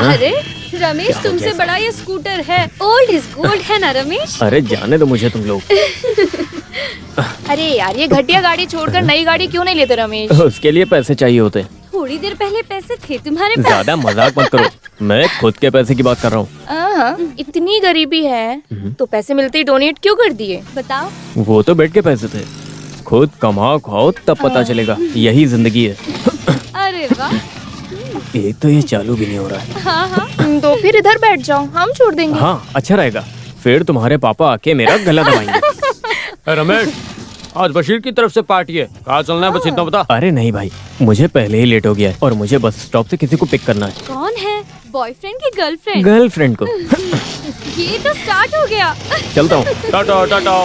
अरे रमेश, तुमसे बड़ा ये स्कूटर है। ओल्ड इज गोल्ड है ना रमेश? अरे जाने दो मुझे तुम लोग। अरे यार, ये घटिया गाड़ी छोड़कर नई गाड़ी क्यों नहीं लेते रमेश? उसके लिए पैसे चाहिए होते। थोड़ी देर पहले पैसे थे तुम्हारे पास। ज्यादा मजाक मत करो, मैं खुद के पैसे की बात कर रहा हूँ। इतनी गरीबी है तो पैसे मिलते ही डोनेट क्यों कर दिए? बताओ। वो तो बेड के पैसे थे। खुद कमाओ खाओ तब पता चलेगा, यही जिंदगी है। अरे वाह। एक तो ये चालू भी नहीं हो रहा है। हाँ। तो फिर इधर बैठ जाओ, हम छोड़ देंगे। हाँ अच्छा रहेगा, फिर तुम्हारे पापा आके मेरा गला दबाएंगे। रमेश, आज बशीर की तरफ से पार्टी है, कहाँ चलना है बस इतना बता। अरे नहीं भाई, मुझे पहले ही लेट हो गया है और मुझे बस स्टॉप से किसी को पिक करना है। कौन है? बॉयफ्रेंड की गर्लफ्रेंड? गर्लफ्रेंड को। ये तो स्टार्ट हो गया। चलता हूँ। टाटा टाटा।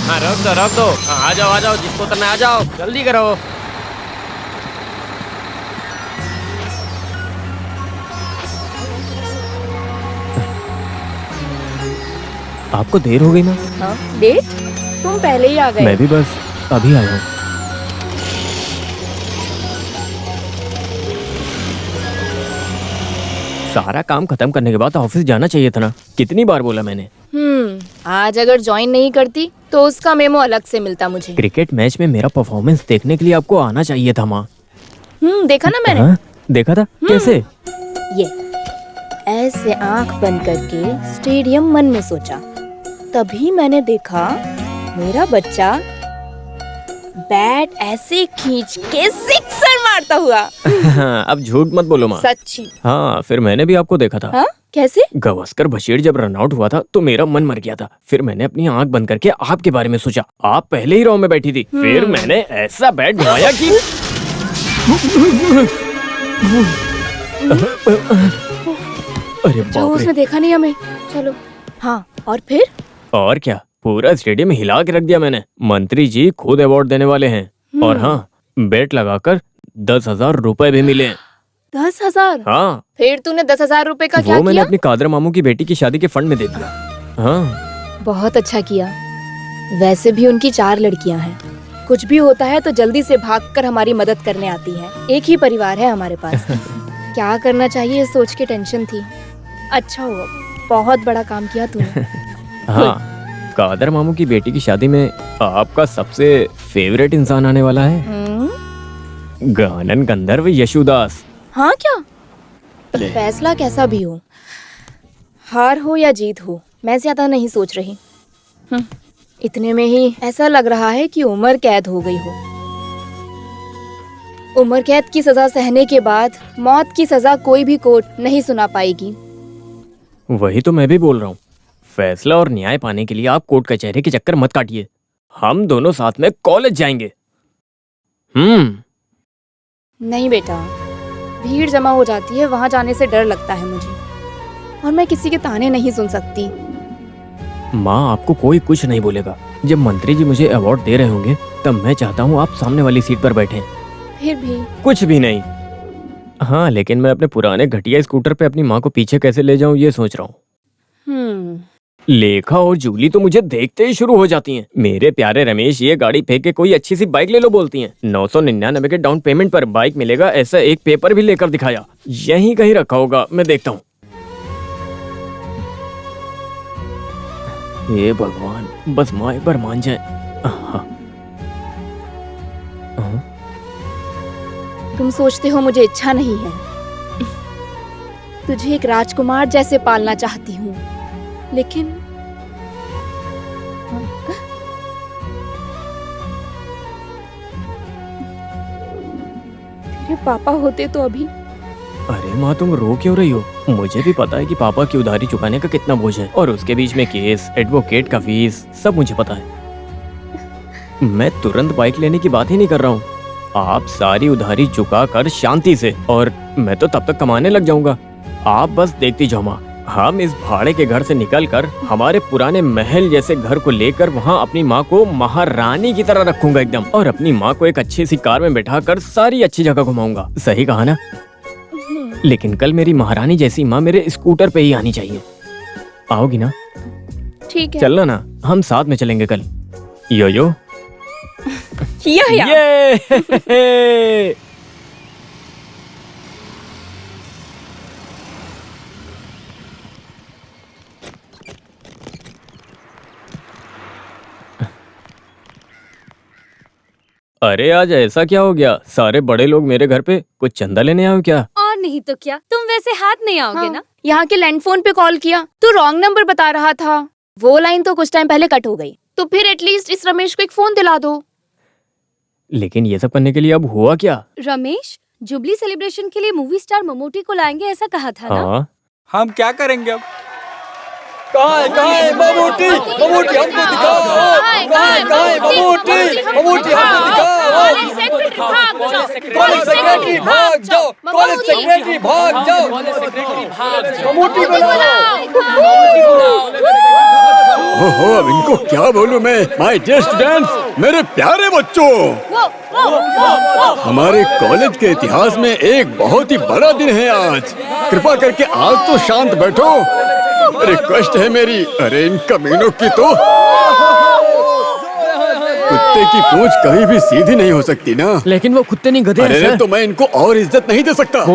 हाँ रख दो। हाँ, आ जाओ जिसको उतरना है, आ जाओ जल्दी करो। आपको देर हो गई ना? हाँ, डेट? तुम पहले ही आ गए। मैं भी बस अभी आया हूँ। सारा काम खत्म करने के बाद ऑफिस जाना चाहिए था ना, कितनी बार बोला मैंने। आज अगर ज्वाइन नहीं करती तो उसका मेमो अलग से मिलता मुझे। क्रिकेट मैच में मेरा परफॉर्मेंस देखने के लिए आपको आना चाहिए था माँ। देखा ना मैंने। हाँ? देखा था? कैसे? ये ऐसे आंख बंद करके स्टेडियम मन में सोचा, तभी मैंने देखा मेरा बच्चा बैट ऐसे खींच के सिक्सर मारता हुआ। हाँ, अब झूठ मत बोलो माँ। सच्ची। हाँ, फिर मैंने भी आपको देखा था। हाँ? कैसे? गवास्कर बशीर जब रन आउट हुआ था तो मेरा मन मर गया था। फिर मैंने अपनी आंख बंद करके आपके बारे में सोचा। आप पहले ही रो में बैठी थी। फिर मैंने ऐसा बैट घुमाया कि अरे बाप रे। उसने देखा नहीं हमें। चलो। हाँ, और फिर? और क्या, पूरा स्टेडियम हिला के रख दिया मैंने। मंत्री जी खुद अवार्ड देने वाले हैं। और हाँ, बेट लगाकर 10,000 रुपए भी मिले। 10,000? हाँ। फिर तूने 10,000 रुपए का क्या वो मैंने किया? अपनी कादर मामू की बेटी की शादी के फंड में दे दिया। हाँ। बहुत अच्छा किया। वैसे भी उनकी 4 लड़कियां हैं। कुछ भी होता है तो जल्दी से भागकर हमारी मदद करने आती हैं। एक ही परिवार है हमारे पास। क्या करना चाहिए ये सोच के टेंशन थी। अच्छा हुआ, बहुत बड़ा काम किया तूने। हाँ, कादर मामू की बेटी की शादी में आपका सबसे फेवरेट इंसान आने वाला है। गानन गंधर्व यशुदास। हाँ क्या? फैसला कैसा भी हो, हार हो या जीत हो, मैं ज्यादा नहीं सोच रही। इतने में ही ऐसा लग रहा है कि उम्र कैद हो गई हो। उम्र कैद की सजा सहने के बाद मौत की सजा कोई भी कोर्ट नहीं सुना पाएगी। वही तो मैं भी बोल रहा हूँ। फैसला और न्याय पाने के लिए आप कोर्ट कचहरी के चक्कर मत काटिए। हम दोनों साथ में कॉलेज जाएंगे। नहीं बेटा, भीड़ जमा हो जाती है, वहां जाने से डर लगता है मुझे। और मैं किसी के ताने नहीं सुन सकती। माँ, आपको कोई कुछ नहीं बोलेगा। जब मंत्री जी मुझे अवार्ड दे रहे होंगे तब मैं चाहता हूँ आप सामने वाली सीट पर बैठें। फिर भी कुछ भी नहीं। हाँ, लेकिन मैं अपने पुराने घटिया स्कूटर पे अपनी माँ को पीछे कैसे ले जाऊँ ये सोच रहा हूँ। लेखा और जूली तो मुझे देखते ही शुरू हो जाती हैं। मेरे प्यारे रमेश, ये गाड़ी फेंक के कोई अच्छी सी बाइक ले लो बोलती हैं। 999 के डाउन पेमेंट पर बाइक मिलेगा, ऐसा एक पेपर भी लेकर दिखाया। यहीं कहीं रखा होगा, मैं देखता हूँ। हे भगवान, बस माँ एक बार मान जाए। तुम सोचते हो मुझे इच्छा नहीं है। तुझे एक राजकुमार जैसे पालना चाहती हूँ, लेकिन तेरे पापा होते तो अभी। अरे माँ, तुम रो क्यों रही हो? मुझे भी पता है कि पापा की उधारी चुकाने का कितना बोझ है, और उसके बीच में केस, एडवोकेट का फीस, सब मुझे पता है। मैं तुरंत बाइक लेने की बात ही नहीं कर रहा हूँ। आप सारी उधारी चुका कर शांति से, और मैं तो तब तक कमाने लग जाऊंगा। आप बस देखती जाओ माँ। हम इस भाड़े के घर से निकलकर हमारे पुराने महल जैसे घर को लेकर वहाँ अपनी माँ को महारानी की तरह रखूंगा एकदम, और अपनी माँ को एक अच्छी सी कार में बैठाकर सारी अच्छी जगह घुमाऊंगा। सही कहा ना? लेकिन कल मेरी महारानी जैसी माँ मेरे स्कूटर पे ही आनी चाहिए। आओगी ना? ठीक है। चलना ना? हम साथ में चलेंगे कल। यो यो या। ये अरे आज ऐसा क्या हो गया? सारे बड़े लोग मेरे घर पे कुछ चंदा लेने आए हो क्या? और नहीं तो क्या, तुम वैसे हाथ नहीं आओगे हाँ, ना? यहाँ के लैंडफोन पे कॉल किया तो रॉन्ग नंबर बता रहा था। वो लाइन तो कुछ टाइम पहले कट हो गई, तो फिर एटलीस्ट इस रमेश को एक फोन दिला दो। लेकिन ये सब करने के लिए अब हुआ क्या? रमेश, जुबली सेलिब्रेशन के लिए मूवी स्टार ममूटी को लाएंगे ऐसा कहा था ना? हाँ हम क्या करेंगे अब? कहाँ है ममूटी? ममूटी हमको दिखाओ। कहाँ है ममूटी? ममूटी हमको दिखाओ। कॉलेज सेक्रेटरी भाग जाओ। कॉलेज सेक्रेटरी भाग जाओ। ममूटी को लाओ। ओहो, अब इनको क्या बोलूं मैं? माय डियर स्टूडेंट्स, मेरे प्यारे बच्चों, हमारे कॉलेज के इतिहास में एक बहुत ही बड़ा दिन है आज। कृपा करके आज तो शांत बैठो, रिक्वेस्ट है मेरी। अरे इन कमीनों की तो कुत्ते की पूंछ कभी भी सीधी नहीं हो सकती ना। लेकिन वो कुत्ते नहीं गधे हैं अरे सर। तो मैं इनको और इज्जत नहीं दे सकता।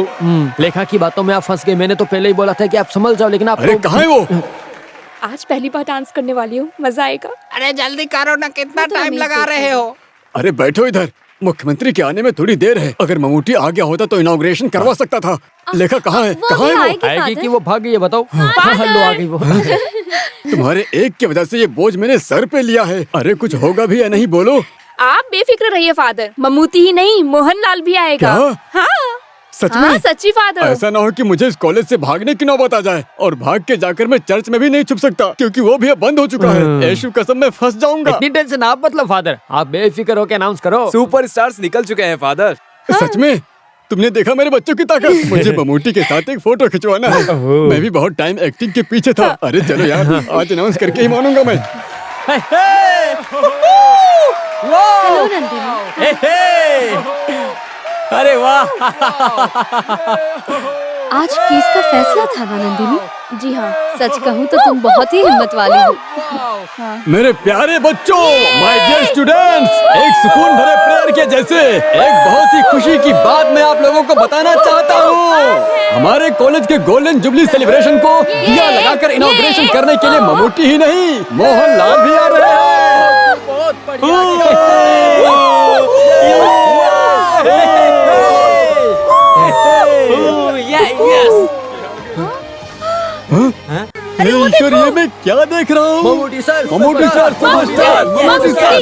लेखा की बातों में आप फंस गए। मैंने तो पहले ही बोला था कि आप संभल जाओ, लेकिन आप अरे कहाँ है वो? आज पहली बार डांस करने वाली हूँ, मजा आएगा। अरे जल्दी करो ना, कितना टाइम लगा रहे हो? अरे बैठो इधर, मुख्यमंत्री के आने में थोड़ी देर है। अगर ममूटी आ गया होता तो इनॉग्रेशन करवा सकता था। लेखा कहाँ है? कहाँ है वो? आएगी कि वो भाग गई है बताओ? लो आ गई वो। तुम्हारे एक की वजह से ये बोझ मैंने सर पे लिया है। अरे कुछ होगा भी या नहीं बोलो? आप बेफिक्र रहिए फादर, ममूटी ही नहीं मोहनलाल भी आएगा। क्या? हाँ सच में? हाँ, सच्ची फादर। ऐसा ना हो कि मुझे इस कॉलेज से भागने की नौबत आ जाए और भाग के जाकर मैं चर्च में भी नहीं छुप सकता, क्योंकि वो भी अब बंद हो चुका है। यीशु कसम मैं फंस जाऊंगा। इतनी टेंशन आप मतलब फादर, आप बेफिक्र होकर अनाउंस करो। सुपरस्टार्स निकल चुके हैं फादर। सच में? तुमने देखा मेरे बच्चों की ताकत? मुझे ममूटी के साथ एक फोटो खिंचवाना है। मैं भी बहुत टाइम एक्टिंग के पीछे था। अरे चलो यार, आज अनाउंस करके ही मानूंगा मैं। हेलो नंदिनी। अरे वाह! आज केस का फैसला था ना नंदिनी? जी हाँ। सच कहूँ तो तुम बहुत ही हिम्मत वाली हो। मेरे प्यारे बच्चों, माय डियर स्टूडेंट्स, एक सुकून भरे प्रेयर के जैसे एक बहुत ही खुशी की बात मैं आप लोगों को बताना चाहता हूँ। हमारे कॉलेज के गोल्डन जुबली सेलिब्रेशन को दिया लगाकर इनॉग्रेशन करने के लिए ममूटी ही नहीं, मोहनलाल भी आ रहे हैं। बहुत अरे ईश्वर, ये मैं क्या देख रहा हूँ? Mammootty sir, Mammootty sir superstar, Mammootty sir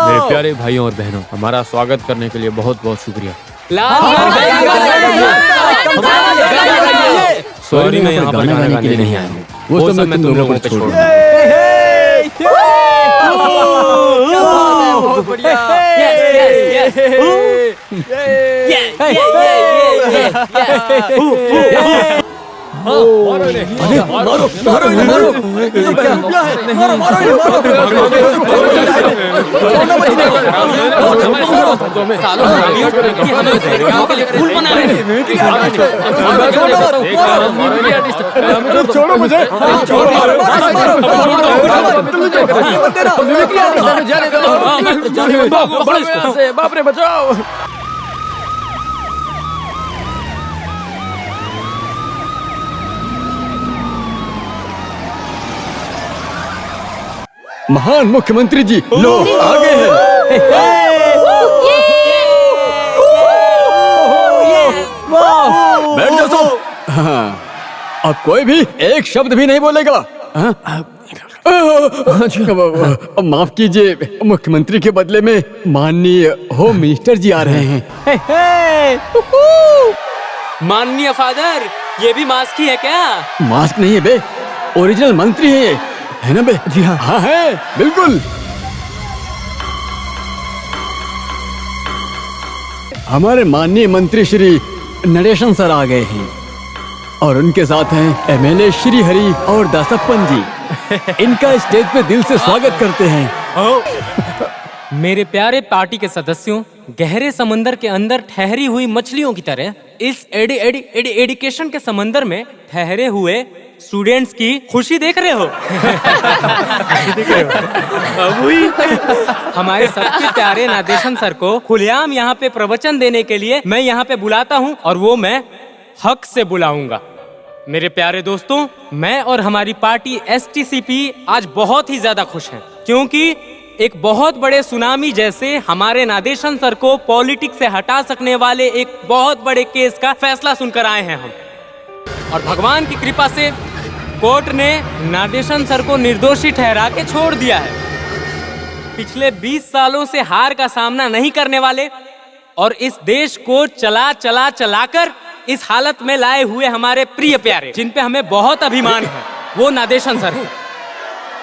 मेरे प्यारे भाइयों और बहनों, हमारा स्वागत करने के लिए बहुत बहुत शुक्रिया। सॉरी, मैं यहाँ पर गाना गाने के लिए नहीं आया हूँ। वो सब मैं तुम लोगों पे छोड़ दूँ। बहुत बढ़िया। छोड़ो मुझे, बाप रे बचाओ। महान मुख्यमंत्री जी लो आ गए हैं। बैठ जाओ सब। हाँ, अब कोई भी एक शब्द भी नहीं बोलेगा। हाँ? माफ कीजिए, मुख्यमंत्री के बदले में माननीय होम मिनिस्टर जी आ रहे हैं। माननीय फादर, ये भी मास्क ही है क्या? मास्क नहीं है बे, ओरिजिनल मंत्री है ये, है ना बे? जी हाँ। हाँ है, बिल्कुल। हमारे माननीय मंत्री श्री नरेशन सर आ गए हैं और उनके साथ हैं एमएलए श्री हरि और दासप्पन जी। इनका स्टेज पे दिल से स्वागत करते हैं। मेरे प्यारे पार्टी के सदस्यों, गहरे समंदर के अंदर ठहरी हुई मछलियों की तरह इस एडिकेशन के समंदर में ठहरे हुए स्टूडेंट्स की खुशी देख रहे हो। हमारे सबके प्यारे नादेशन सर को खुलेआम यहाँ पे प्रवचन देने के लिए मैं यहाँ पे बुलाता हूँ, और वो मैं हक से बुलाऊंगा। मेरे प्यारे दोस्तों, मैं और हमारी पार्टी STCP आज बहुत ही ज्यादा खुश हैं, क्योंकि एक बहुत बड़े सुनामी जैसे हमारे नादेशन सर को पॉलिटिक्स से हटा सकने वाले एक बहुत बड़े केस का फैसला सुनकर आए हैं हम। और भगवान की कृपा से कोर्ट ने नादेशन सर को निर्दोषी ठहरा के छोड़ दिया है। पिछले 20 सालों से हार का सामना नहीं करने वाले और इस देश को चलाकर इस हालत में लाए हुए हमारे प्रिय प्यारे, जिन पे हमें बहुत अभिमान है, वो नादेशन सर हैं।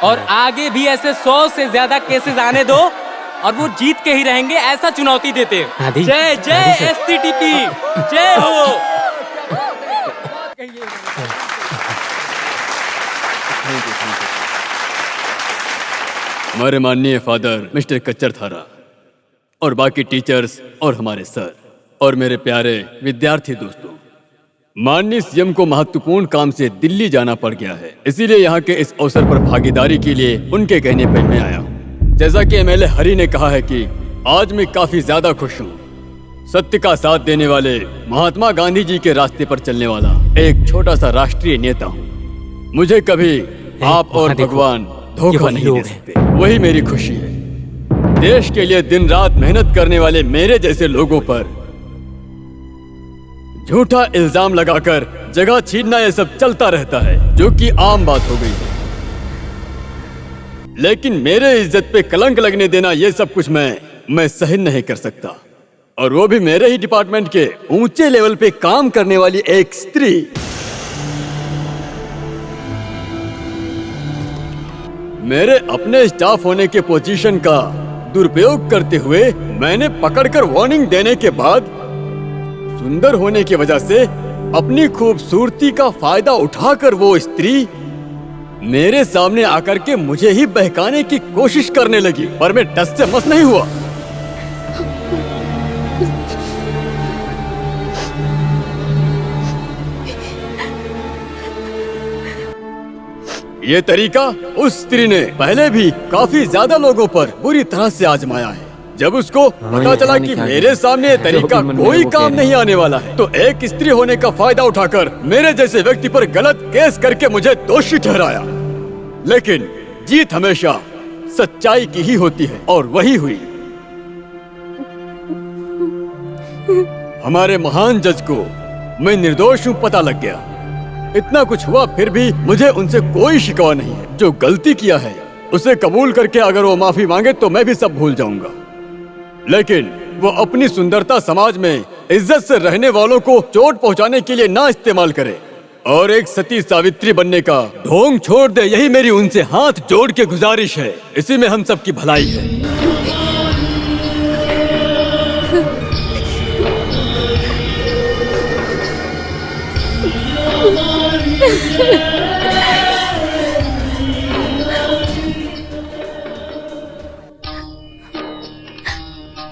और आगे भी ऐसे 100 से ज्यादा केसेस आने दो और वो जीत के ही रहेंगे, ऐसा चुनौती देते हैं। जय जय STCP, जय हो। हमारे माननीय फादर मिस्टर कच्चर थारा और बाकी टीचर्स और हमारे सर और मेरे प्यारे विद्यार्थी दोस्तों, माननीय सीएम को महत्वपूर्ण काम से दिल्ली जाना पड़ गया है, इसीलिए यहाँ के इस अवसर पर भागीदारी के लिए उनके कहने पर मैं आया हूँ। जैसा कि MLA हरि ने कहा है कि आज मैं काफी ज्यादा खुश हूँ। सत्य का साथ देने वाले महात्मा गांधी जी के रास्ते पर चलने वाला एक छोटा सा राष्ट्रीय नेता हूँ। मुझे कभी आप और भगवान धोखा नहीं दे सकते, वही मेरी खुशी है। देश के लिए दिन रात मेहनत करने वाले मेरे जैसे लोगों पर झूठा इल्जाम लगाकर जगह छीनना ये सब चलता रहता है, जो कि आम बात हो गई है। लेकिन मेरे इज्जत पे कलंक लगने देना ये सब कुछ मैं सहन नहीं कर सकता, और वो भी मेरे ही डिपार्टमेंट के ऊंचे लेवल पे काम करने वाली एक स्त्री। मेरे अपने स्टाफ होने के पोजीशन का दुरुपयोग करते हुए मैंने पकड़कर वार्निंग देने के बाद सुंदर होने की वजह से अपनी खूबसूरती का फायदा उठाकर वो स्त्री मेरे सामने आकर के मुझे ही बहकाने की कोशिश करने लगी, पर मैं टस से मस नहीं हुआ। ये तरीका उस स्त्री ने पहले भी काफी ज्यादा लोगों पर बुरी तरह से आजमाया है। जब उसको पता चला कि मेरे सामने ये तरीका कोई काम नहीं आने वाला है, तो एक स्त्री होने का फायदा उठाकर मेरे जैसे व्यक्ति पर गलत केस करके मुझे दोषी ठहराया। लेकिन जीत हमेशा सच्चाई की ही होती है, और वही हुई। हमारे महान जज को मैं निर्दोष हूँ पता लग गया। इतना कुछ हुआ फिर भी मुझे उनसे कोई शिकवा नहीं है। जो गलती किया है उसे कबूल करके अगर वो माफी मांगे तो मैं भी सब भूल जाऊंगा, लेकिन वो अपनी सुंदरता समाज में इज्जत से रहने वालों को चोट पहुंचाने के लिए ना इस्तेमाल करे और एक सती सावित्री बनने का ढोंग छोड़ दे। यही मेरी उनसे हाथ जोड़ के गुजारिश है। इसी में हम सबकी भलाई है।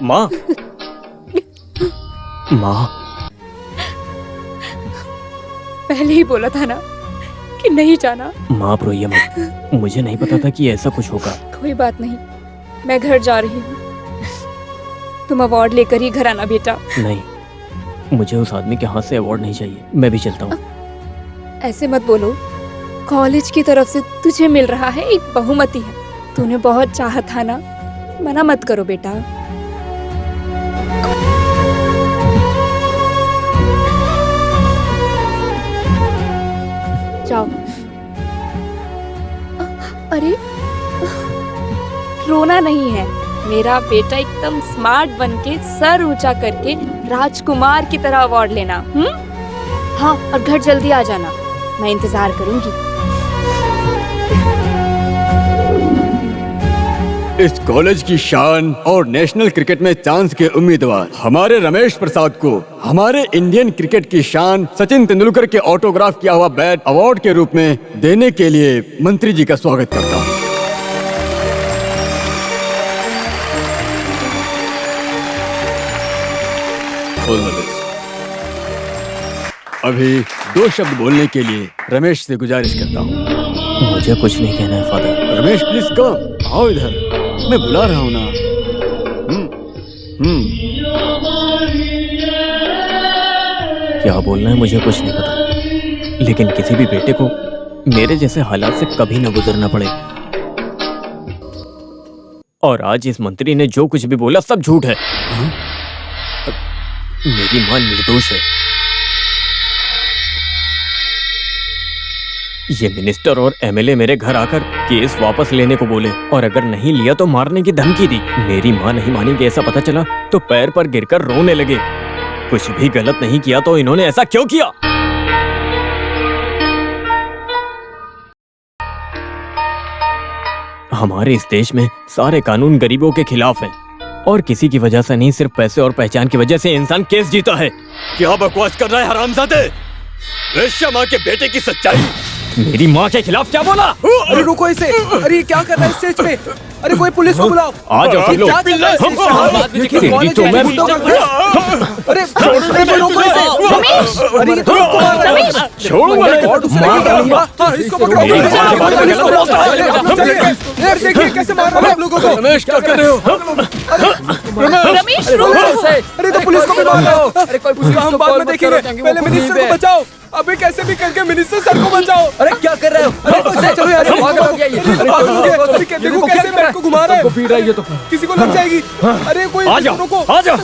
माँ, माँ, पहले ही बोला था ना कि नहीं जाना। माँ आप रोइए मत, मुझे नहीं पता था कि ऐसा कुछ होगा। कोई बात नहीं, मैं घर जा रही हूँ। तुम अवार्ड लेकर ही घर आना बेटा। नहीं, मुझे उस आदमी के हाथ से अवार्ड नहीं चाहिए, मैं भी चलता हूँ। ऐसे मत बोलो, कॉलेज की तरफ से तुझे मिल रहा है एक बहुमति है। तूने बहुत चाहा था ना, मना मत करो बेटा। जाओ। अरे रोना नहीं है, मेरा बेटा एकदम स्मार्ट बनके सर ऊंचा करके राजकुमार की तरह अवार्ड लेना। हाँ, और घर जल्दी आ जाना, मैं इंतजार करूंगी। इस कॉलेज की शान और नेशनल क्रिकेट में चांस के उम्मीदवार हमारे रमेश प्रसाद को हमारे इंडियन क्रिकेट की शान सचिन तेंदुलकर के ऑटोग्राफ किया हुआ बैट अवार्ड के रूप में देने के लिए मंत्री जी का स्वागत करता हूँ। अभी 2 शब्द बोलने के लिए रमेश से गुजारिश करता हूँ। मुझे कुछ नहीं कहना है फादर। रमेश प्लीज कम, आओ इधर, मैं बुला रहा हूँ ना। क्या बोलना है मुझे कुछ नहीं पता, लेकिन किसी भी बेटे को मेरे जैसे हालात से कभी न गुजरना पड़े। और आज इस मंत्री ने जो कुछ भी बोला सब झूठ है। मेरी मां निर्दोष है। ये मिनिस्टर और एमएलए मेरे घर आकर केस वापस लेने को बोले और अगर नहीं लिया तो मारने की धमकी दी। मेरी मां नहीं मानेगी ऐसा पता चला तो पैर पर गिरकर रोने लगे। कुछ भी गलत नहीं किया तो इन्होंने ऐसा क्यों किया? हमारे इस देश में सारे कानून गरीबों के खिलाफ हैं और किसी की वजह से नहीं, सिर्फ पैसे और पहचान की वजह से इंसान केस जीता है। क्या बकवास कर रहा है हरामजादे? वेश्या माँ के बेटे की सच्चाई। मेरी माँ के खिलाफ क्या बोला? अरे रुको इसे, अरे क्या कर रहा है स्टेज पे? अरे कोई पुलिस को बुलाओ। आ जाओ सब लोग। क्या चल रहा है स्टेज पे? तेरी कॉलेज तो है, मैं- मुद्दों का खड़ा। अरे रोको इसे। अरे ये तो सबको मार रहा है। छोड़ूंगा नहीं। और दूसरे की क्या हुआ? हाँ, इसको पकड़ो। मेरी माँ के बारे में पुलिस को गलत बुलाओ। बोलता है। आप लोग चलिए। यार देखिए कैसे मार रहा है आप लोगों को। रमेश क्या कर रहे हो? रमेश रुको। अरे तो पुलिस को भी मार रहा है। अरे कोई पुलिस को हम बाद में देखेंगे। पहले मिनिस्टर को बचाओ। अबे कैसे भी करके मिनिस्टर सर को बचाओ। अरे क्या कर रहे हो? अरे चलो यार पागल हो गया ये। अरे देखो कैसे बैग को घुमा रहा है। पीट रहा है ये तो। किसी को लग जाएगी। अरे कोई आ जाओ, रुको। आ जाओ।